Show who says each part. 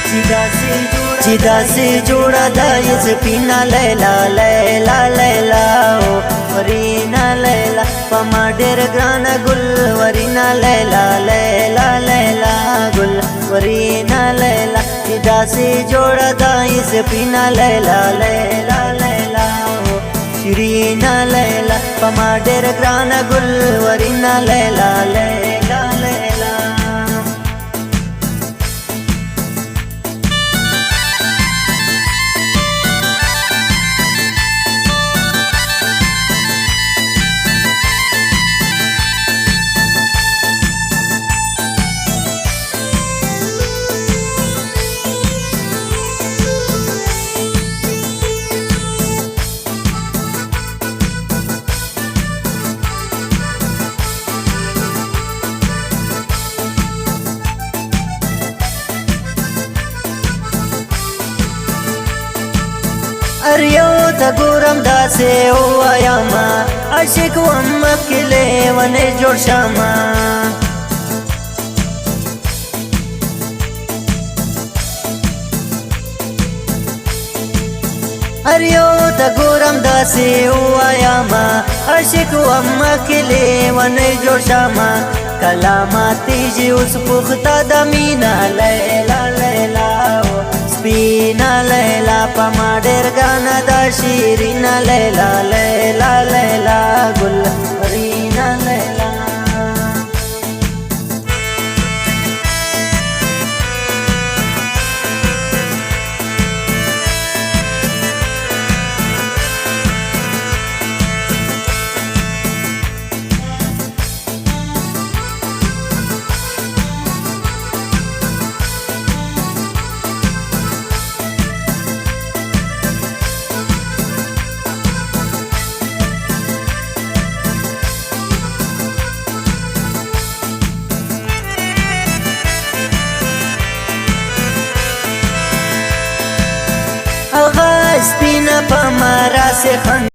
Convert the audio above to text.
Speaker 1: چې داسې جوړه ده یې سپینه لیلا لیلا لیلا او ورینا لیلا په ما ډېر ګرانه ګل ورینا لیلا لیلا لیلا ګل ورینا لیلا چې داسې جوړه ده یې سپینه لیلا لیلا لیلا او شیرینا لیلا په ما ډېر ګرانه ګل ورینا لیلا لیلا لیلا اریو تا ګورم داسې ووایم عاشق وم مخکې لیونی جوړ شم اریو تا ګورم داسې ووایم عاشق وم مخکې لیونی جوړ شم کله ماتېږي اوس پوخته د مینه لیلا لیلا سپینا لیلا په ما ډېر ګرانه ده شیرینا لیلا لیلا لیلا ګل ورینا لیلا هغه سپینه په ما راسې